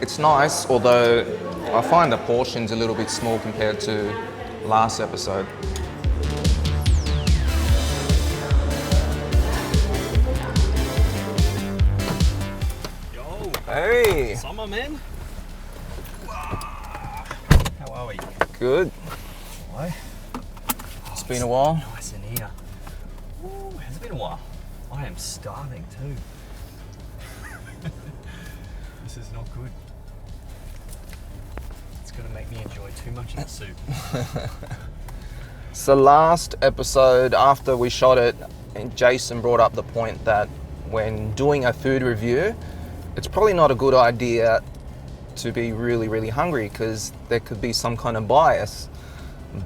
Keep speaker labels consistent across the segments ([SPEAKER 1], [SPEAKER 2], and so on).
[SPEAKER 1] It's nice, although I find the portions a little bit small compared to last episode.
[SPEAKER 2] Yo!
[SPEAKER 1] Hey!
[SPEAKER 2] Summer, man! How are we?
[SPEAKER 1] Good.
[SPEAKER 2] Hello.
[SPEAKER 1] It's been a while.
[SPEAKER 2] Nice in here. Ooh, has it been a while? I am starving too. This is not good. It's going to make me enjoy too much of the soup.
[SPEAKER 1] So last episode, after we shot it, and Jason brought up the point that when doing a food review, it's probably not a good idea to be really, really hungry because there could be some kind of bias.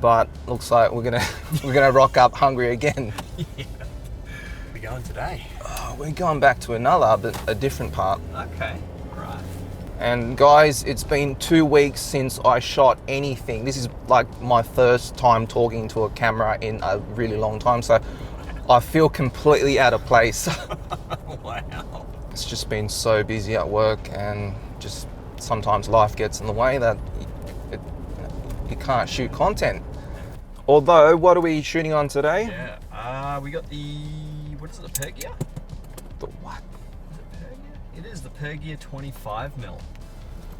[SPEAKER 1] But looks like we're gonna rock up hungry again.
[SPEAKER 2] Yeah. We're going today.
[SPEAKER 1] Oh, we're going back to Inala, but a different part.
[SPEAKER 2] Okay, right.
[SPEAKER 1] And guys, it's been 2 weeks since I shot anything. This is like my first time talking to a camera in a really long time, so I feel completely out of place.
[SPEAKER 2] Wow.
[SPEAKER 1] It's just been so busy at work, and just sometimes life gets in the way that you can't shoot content. Although, what are we shooting on today?
[SPEAKER 2] Yeah, we got the, what is it, the Pergia?
[SPEAKER 1] The what?
[SPEAKER 2] Is it Pergia? It is the Pergia 25mm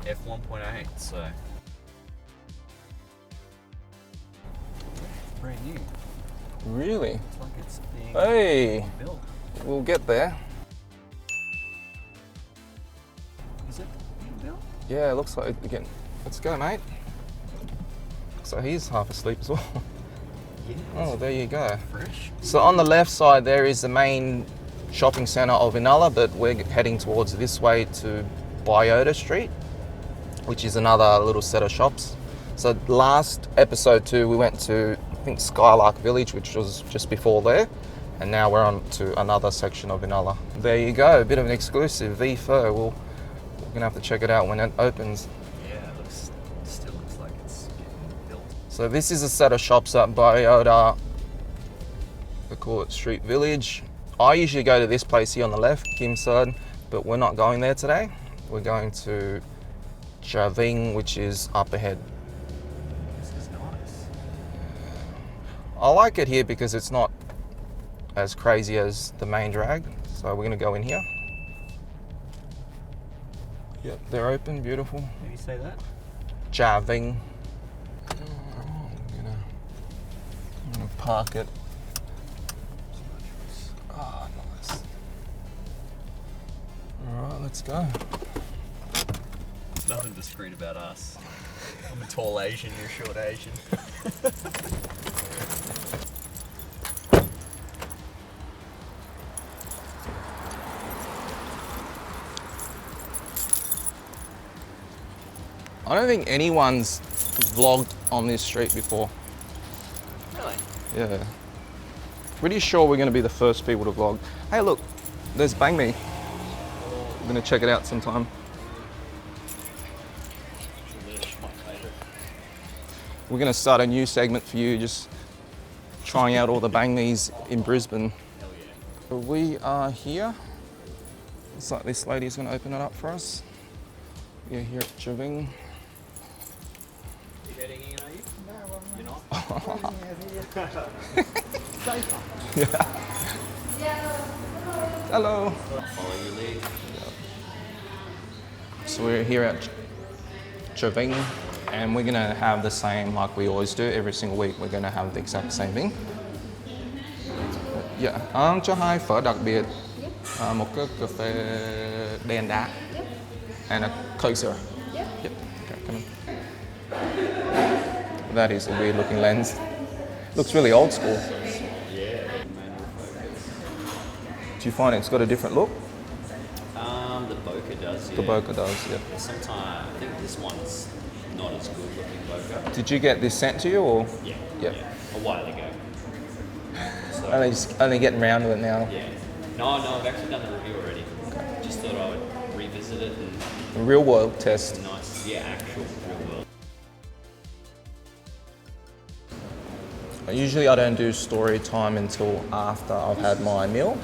[SPEAKER 2] f1.8, so. Brand new.
[SPEAKER 1] Really?
[SPEAKER 2] It's like it's being
[SPEAKER 1] Hey,
[SPEAKER 2] built.
[SPEAKER 1] we'll get there.
[SPEAKER 2] Is it being built?
[SPEAKER 1] Yeah, it looks like it again. Let's go, mate. So he's half asleep as well.
[SPEAKER 2] Yeah.
[SPEAKER 1] Oh, there you go.
[SPEAKER 2] Fresh.
[SPEAKER 1] So on the left side there is the main shopping centre of Inala, but we're heading towards this way to Biota Street, which is another little set of shops. So last episode 2 we went to, I think, Skylark Village, which was just before there, and now we're on to another section of Inala. There you go, a bit of an exclusive, V-Fur. We're gonna have to check it out when it opens.
[SPEAKER 2] Yeah, it still looks like it's getting built.
[SPEAKER 1] So this is a set of shops at Biota, they call it Street Village. I usually go to this place here on the left, Kimsad, but we're not going there today. We're going to Tra Vinh, which is up ahead.
[SPEAKER 2] This is nice.
[SPEAKER 1] I like it here because it's not as crazy as the main drag. So we're gonna go in here. Yep, they're open, beautiful.
[SPEAKER 2] How do you say that?
[SPEAKER 1] Tra Vinh. I'm gonna park it. Ah, nice. All right, let's go.
[SPEAKER 2] There's nothing discreet about us. I'm a tall Asian, you're a short Asian.
[SPEAKER 1] I don't think anyone's vlogged on this street before.
[SPEAKER 2] Really?
[SPEAKER 1] Yeah. Pretty sure we're going to be the first people to vlog. Hey, look, there's Bang Me. I'm going to check it out sometime.
[SPEAKER 2] Delish, my favourite.
[SPEAKER 1] We're going to start a new segment for you, just trying out all the Bang Me's in Brisbane.
[SPEAKER 2] Hell yeah.
[SPEAKER 1] So we are here. Looks like this lady's going to open it up for us. We're here at Tra Vinh.
[SPEAKER 2] You heading in, are you?
[SPEAKER 3] No,
[SPEAKER 2] You're not?
[SPEAKER 1] Hello.
[SPEAKER 2] Follow your lead.
[SPEAKER 1] So we're here at Tra Vinh, and we're gonna have the same like we always do. Every single week we're gonna have the exact same thing. Dạ, cho 2 phở đặc biệt, một cái cà phê đen đá, and a Coke Zero. Yep. Okay, come on. That is a weird looking lens. Looks really old school.
[SPEAKER 2] Yeah.
[SPEAKER 1] Do you find it's got a different look?
[SPEAKER 2] The bokeh does, yeah.
[SPEAKER 1] The bokeh does, yeah.
[SPEAKER 2] Sometimes, I think this one's not as good looking bokeh.
[SPEAKER 1] Did you get this sent to you, or?
[SPEAKER 2] Yeah.
[SPEAKER 1] Yeah.
[SPEAKER 2] A while ago. So,
[SPEAKER 1] Only getting around to it now.
[SPEAKER 2] yeah. No, I've actually done the review already. Just thought I would revisit it and
[SPEAKER 1] A real world test.
[SPEAKER 2] nice, yeah, actual real world.
[SPEAKER 1] Usually I don't do story time until after I've had my meal,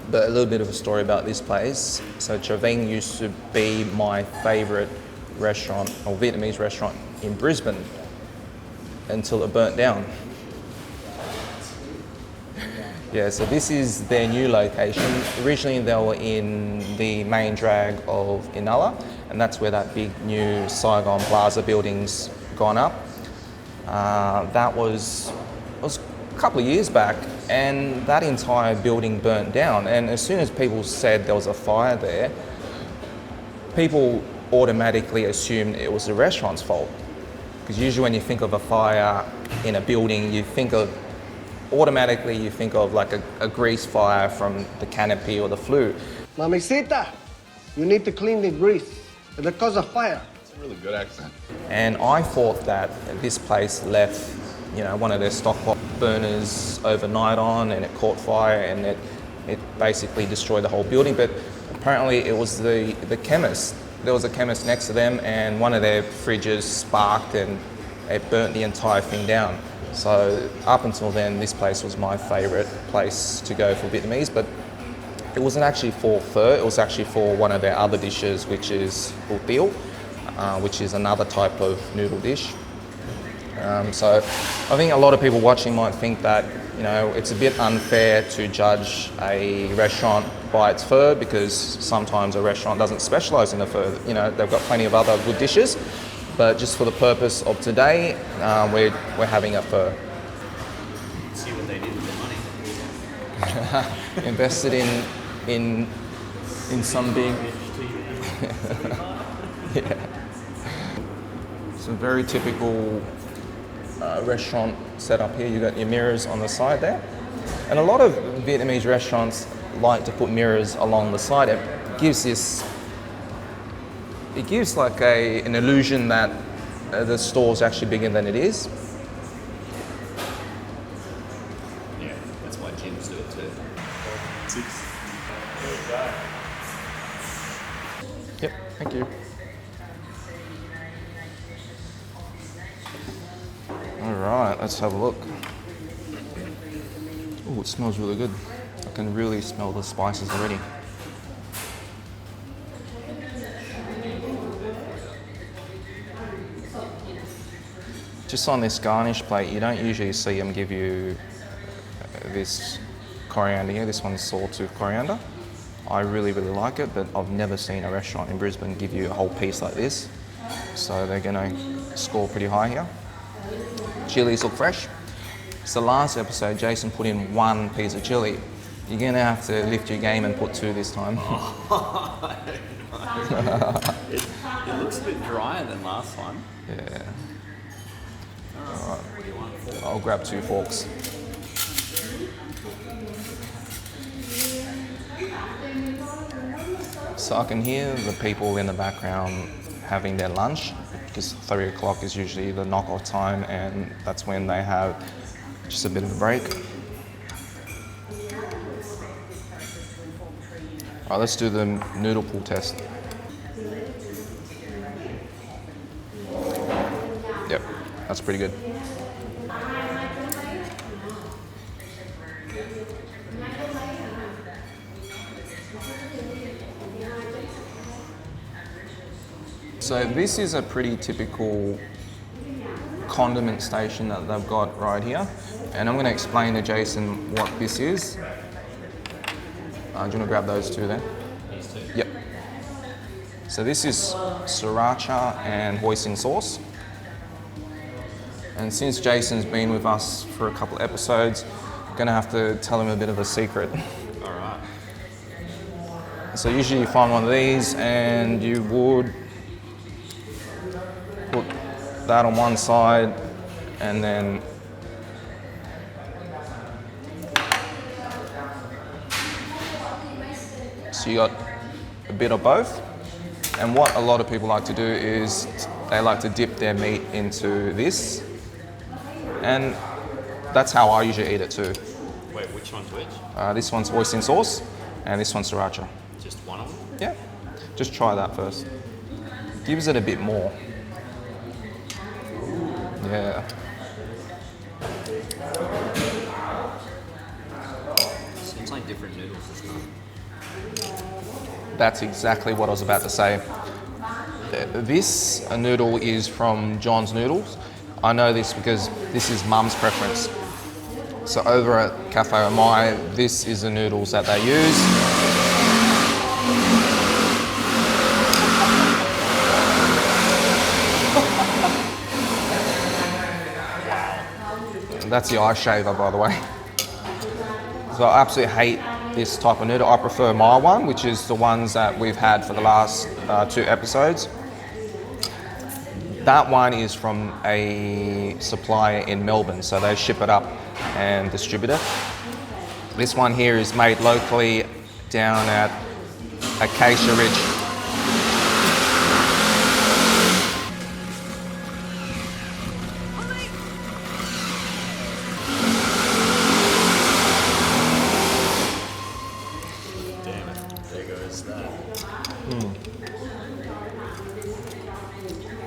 [SPEAKER 1] But a little bit of a story about this place. So Tra Vinh used to be my favourite restaurant, or Vietnamese restaurant in Brisbane, until it burnt down. Yeah, so this is their new location. Originally they were in the main drag of Inala, and that's where that big new Saigon Plaza building's gone up. That was a couple of years back, and that entire building burnt down. And as soon as people said there was a fire there, people automatically assumed it was the restaurant's fault. Because usually when you think of a fire in a building, you think of like a grease fire from the canopy or the flue.
[SPEAKER 3] Mamacita, you need to clean the grease. It'll cause a fire.
[SPEAKER 4] That's a really good accent.
[SPEAKER 1] And I thought that this place left, one of their stock pot burners overnight on, and it caught fire, and it basically destroyed the whole building. But apparently it was the chemist. There was a chemist next to them, and one of their fridges sparked and it burnt the entire thing down. So up until then, this place was my favourite place to go for Vietnamese, but it wasn't actually for pho, it was actually for one of their other dishes, which is Untitled, which is another type of noodle dish. So I think a lot of people watching might think that, it's a bit unfair to judge a restaurant by its pho, because sometimes a restaurant doesn't specialise in a pho. They've got plenty of other good dishes. But just for the purpose of today, we're having a pho.
[SPEAKER 2] See what they did with their money.
[SPEAKER 1] Invested in some big. Yeah. It's a very typical restaurant setup here. You got your mirrors on the side there, and a lot of Vietnamese restaurants like to put mirrors along the side. It gives like an illusion that the store's actually bigger than it is.
[SPEAKER 2] Yeah, that's why gyms do it too. 6.
[SPEAKER 1] Yep, thank you. All right, let's have a look. Oh, it smells really good. I can really smell the spices already. Just on this garnish plate, you don't usually see them give you this coriander here. This one's sawtooth coriander. I really, really like it, but I've never seen a restaurant in Brisbane give you a whole piece like this. So they're gonna score pretty high here. Chilies look fresh. So last episode, Jason put in 1 piece of chili. You're gonna have to lift your game and put 2 this time.
[SPEAKER 2] It looks a bit drier than last one.
[SPEAKER 1] Yeah. Alright, I'll grab 2 forks. So I can hear the people in the background having their lunch, because 3 o'clock is usually the knock-off time, and that's when they have just a bit of a break. Alright, let's do the noodle pool test. Yep, that's pretty good. So this is a pretty typical condiment station that they've got right here. And I'm going to explain to Jason what this is. Do you want to grab those 2 then?
[SPEAKER 2] These 2.
[SPEAKER 1] Yep. So this is sriracha and hoisin sauce. And since Jason's been with us for a couple of episodes, I'm going to have to tell him a bit of a secret.
[SPEAKER 2] All right.
[SPEAKER 1] So usually you find one of these and you would put that on one side and then so you got a bit of both. And what a lot of people like to do is they like to dip their meat into this, and that's how I usually eat it too.
[SPEAKER 2] Wait, which one's which?
[SPEAKER 1] This one's hoisin sauce and this one's sriracha.
[SPEAKER 2] Just one of them?
[SPEAKER 1] Yeah, just try that first. Gives it a bit more. Yeah.
[SPEAKER 2] Seems like different noodles this time.
[SPEAKER 1] That's exactly what I was about to say. This noodle is from John's Noodles. I know this because this is Mum's preference. So over at Cafe Omai, this is the noodles that they use. That's the eye shaver, by the way. So I absolutely hate this type of noodle. I prefer my one, which is the ones that we've had for the last 2 episodes. That one is from a supplier in Melbourne, so they ship it up and distribute it. This one here is made locally down at Acacia Ridge.
[SPEAKER 2] Damn it, there goes that.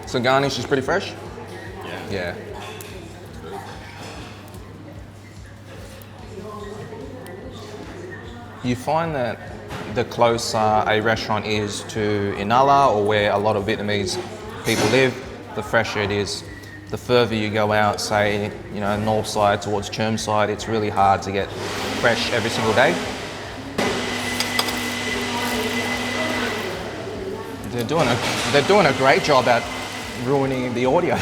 [SPEAKER 1] So garnish is pretty fresh?
[SPEAKER 2] Yeah.
[SPEAKER 1] Yeah. You find that the closer a restaurant is to Inala, or where a lot of Vietnamese people live, the fresher it is. The further you go out, say, you know, north side towards Chermside, it's really hard to get fresh every single day. They're doing a great job at ruining the audio.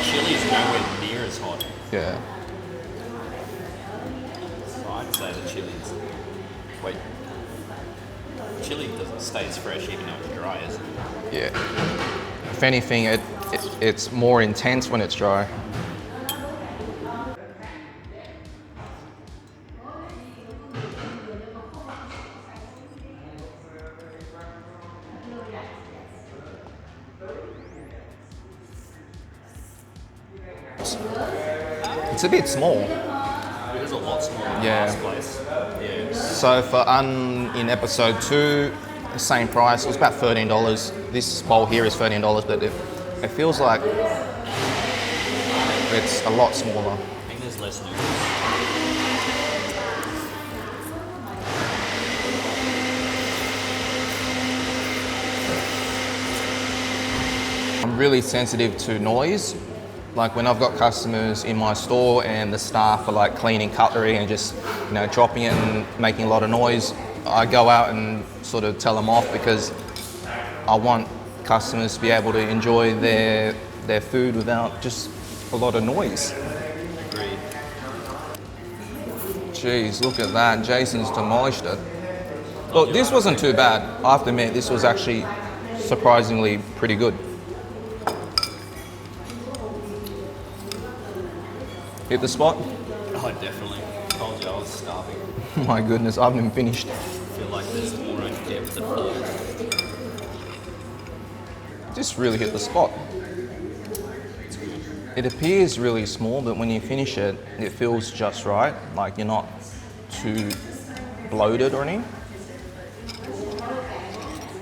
[SPEAKER 2] Chili's nowhere near as hot.
[SPEAKER 1] Yeah.
[SPEAKER 2] So I'd say the chili's. Wait. Chili doesn't stay as fresh even though it's dry, is it?
[SPEAKER 1] Yeah. If anything, it's more intense when it's dry. It's a bit small.
[SPEAKER 2] It is a lot smaller than
[SPEAKER 1] Yeah.
[SPEAKER 2] last place. Yeah.
[SPEAKER 1] So for in episode 2, same price. It was about $13. This bowl here is $13, but it feels like it's a lot smaller.
[SPEAKER 2] I think there's less noodles.
[SPEAKER 1] I'm really sensitive to noise. Like when I've got customers in my store and the staff are like cleaning cutlery and just, you know, dropping it and making a lot of noise, I go out and sort of tell them off because I want customers to be able to enjoy their food without just a lot of noise.
[SPEAKER 2] Agreed.
[SPEAKER 1] Jeez, look at that. Jason's demolished it. Look, this wasn't too bad. I have to admit, this was actually surprisingly pretty good. Hit the spot?
[SPEAKER 2] Oh, definitely. Told you I was starving.
[SPEAKER 1] My goodness, I haven't even finished.
[SPEAKER 2] I feel like there's more I can get with the fork.
[SPEAKER 1] Just really hit the spot. It appears really small, but when you finish it, it feels just right. Like you're not too bloated or anything.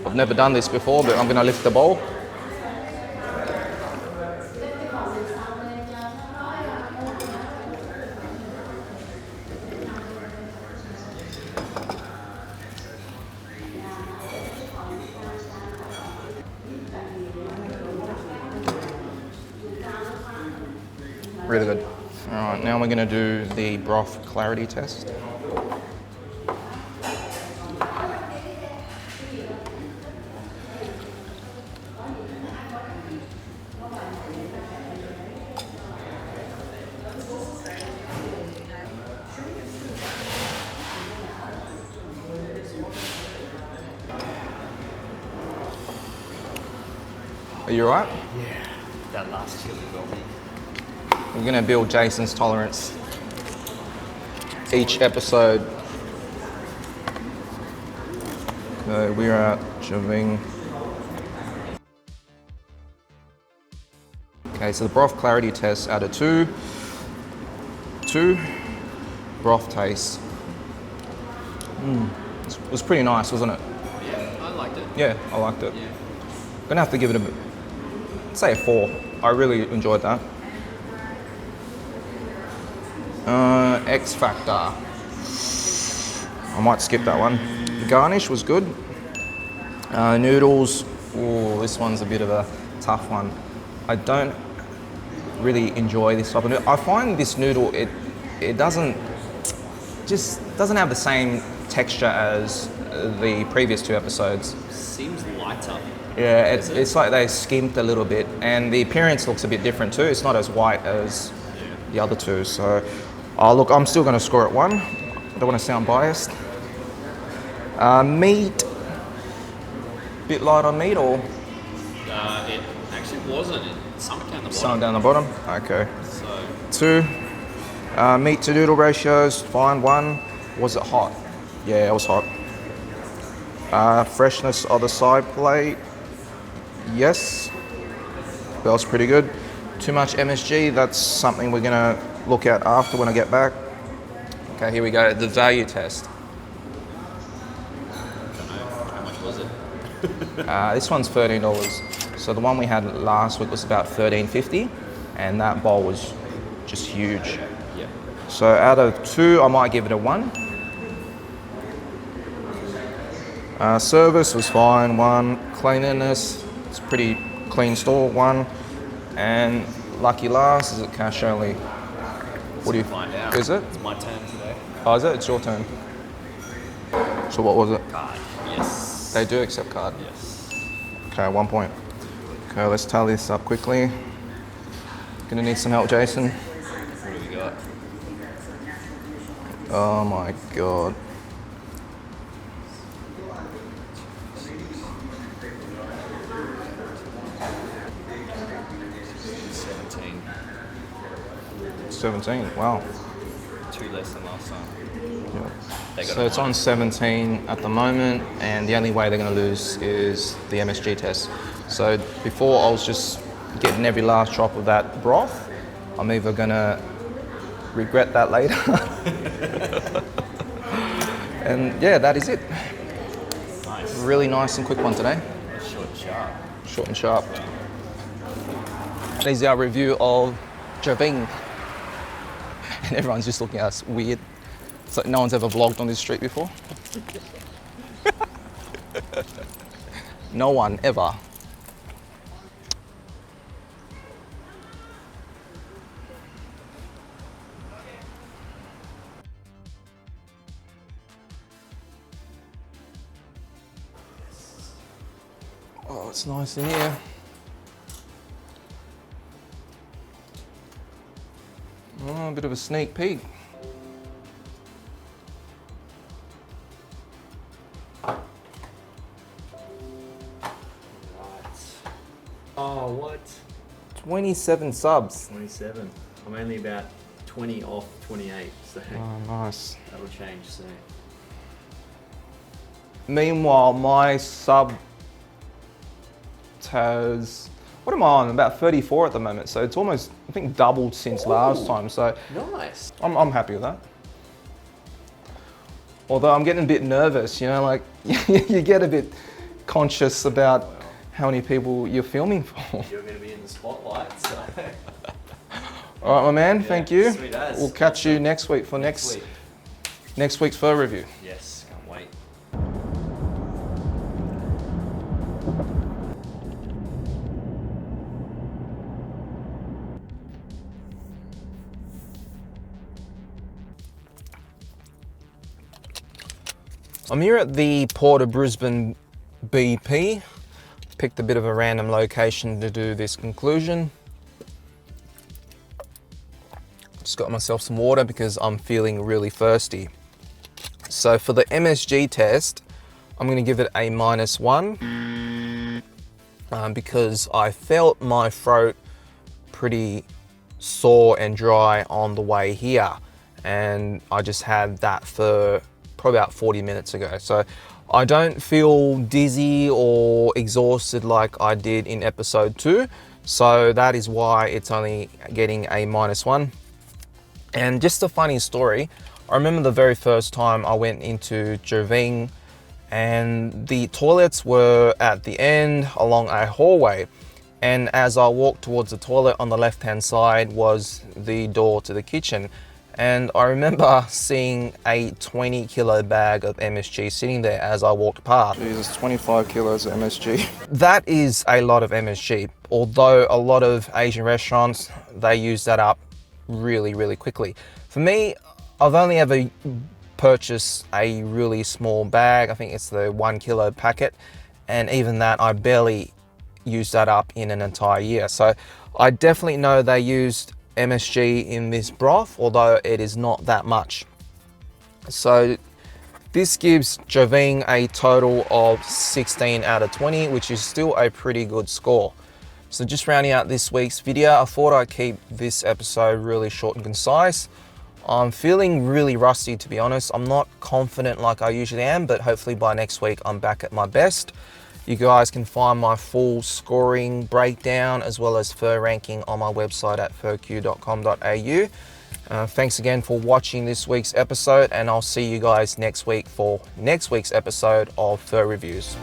[SPEAKER 1] I've never done this before, but I'm gonna lift the bowl. Really good. All right, now we're gonna do the broth clarity test. Are you all right?
[SPEAKER 2] Yeah. That last chili got me.
[SPEAKER 1] We're gonna build Jason's tolerance each episode. So we're at Tra Vinh. Okay, so the broth clarity test out of 2. 2 broth taste. It was pretty nice, wasn't it?
[SPEAKER 2] Yeah, I liked it.
[SPEAKER 1] Yeah, I liked it.
[SPEAKER 2] Yeah.
[SPEAKER 1] Gonna have to give it say a 4. I really enjoyed that. X Factor. I might skip that one. Garnish was good. Noodles. Oh, this one's a bit of a tough one. I don't really enjoy this type of noodle. I find this noodle, it doesn't have the same texture as the previous 2 episodes.
[SPEAKER 2] Seems lighter.
[SPEAKER 1] Yeah, it's like they skimped a little bit, and the appearance looks a bit different too. It's not as white as the other 2. So, look, I'm still going to score it 1. I don't want to sound biased. Meat. Bit light on meat, or?
[SPEAKER 2] It actually wasn't. It sunk down the bottom.
[SPEAKER 1] Sunk down the bottom. Okay.
[SPEAKER 2] So
[SPEAKER 1] 2. Meat to noodle ratios, fine. 1. Was it hot? Yeah, it was hot. Freshness of the side plate. Yes. That was pretty good. Too much MSG. That's something we're going to look at after when I get back. Okay, here we go. The value test.
[SPEAKER 2] how much was it?
[SPEAKER 1] This one's $13. So the one we had last week was about $13.50, and that bowl was just huge.
[SPEAKER 2] Yeah.
[SPEAKER 1] So out of 2, I might give it a 1. Service was fine, 1. Cleanliness, it's a pretty clean store, 1. And lucky last, is it cash only? What do you
[SPEAKER 2] find out?
[SPEAKER 1] Is it?
[SPEAKER 2] It's my turn today.
[SPEAKER 1] Oh, is it? It's your turn. So what was it?
[SPEAKER 2] Card. Yes.
[SPEAKER 1] They do accept card.
[SPEAKER 2] Yes.
[SPEAKER 1] Okay, 1 point. Okay, let's tally this up quickly. Gonna need some help, Jason.
[SPEAKER 2] What do we got?
[SPEAKER 1] Oh my god.
[SPEAKER 2] $17.
[SPEAKER 1] 17, wow.
[SPEAKER 2] 2 less than last time.
[SPEAKER 1] Yeah.
[SPEAKER 2] They got
[SPEAKER 1] So it's on 17 at the moment, and the only way they're going to lose is the MSG test. So before, I was just getting every last drop of that broth. I'm either going to regret that later. And yeah, that is it.
[SPEAKER 2] Nice.
[SPEAKER 1] Really nice and quick one today.
[SPEAKER 2] Short and sharp.
[SPEAKER 1] Short and sharp. This is our review of Tra Vinh. And everyone's just looking at us weird. It's like no one's ever vlogged on this street before. No one ever. Oh, it's nice in here. Oh, a bit of a sneak peek.
[SPEAKER 2] Oh, what?
[SPEAKER 1] 27 subs.
[SPEAKER 2] 27. I'm only about 20 off 28, so
[SPEAKER 1] Oh, nice.
[SPEAKER 2] that'll change soon.
[SPEAKER 1] Meanwhile, my sub has, what am I on? About 34 at the moment. So it's almost, I think, doubled since last time. So
[SPEAKER 2] Nice.
[SPEAKER 1] I'm happy with that. Although I'm getting a bit nervous, you know, like you get a bit conscious about how many people you're filming for.
[SPEAKER 2] You're going to be in the spotlight, so.
[SPEAKER 1] All right, my man,
[SPEAKER 2] Yeah,
[SPEAKER 1] thank you.
[SPEAKER 2] sweet as.
[SPEAKER 1] We'll catch you next week for next week's pho review.
[SPEAKER 2] Yes, can't wait.
[SPEAKER 1] I'm here at the Port of Brisbane BP. Picked a bit of a random location to do this conclusion. Just got myself some water because I'm feeling really thirsty. So for the MSG test, I'm gonna give it a -1 because I felt my throat pretty sore and dry on the way here. And I just had that for probably about 40 minutes ago. So I don't feel dizzy or exhausted like I did in episode 2. So that is why it's only getting a -1. And just a funny story, I remember the very first time I went into Tra Vinh and the toilets were at the end along a hallway. And as I walked towards the toilet, on the left-hand side was the door to the kitchen. And I remember seeing a 20 kilo bag of MSG sitting there as I walked past.
[SPEAKER 4] Jesus, 25 kilos of MSG.
[SPEAKER 1] That is a lot of MSG, although a lot of Asian restaurants, they use that up really, really quickly. For me, I've only ever purchased a really small bag. I think it's the 1 kilo packet. And even that, I barely use that up in an entire year. So I definitely know they used MSG in this broth, although it is not that much. So this gives Tra Vinh a total of 16 out of 20, which is still a pretty good score. So just rounding out this week's video, I thought I'd keep this episode really short and concise. I'm feeling really rusty, to be honest. I'm not confident like I usually am, but hopefully by next week I'm back at my best. You guys can find my full scoring breakdown as well as pho ranking on my website at phoq.com.au. Thanks again for watching this week's episode, and I'll see you guys next week for next week's episode of Pho Reviews.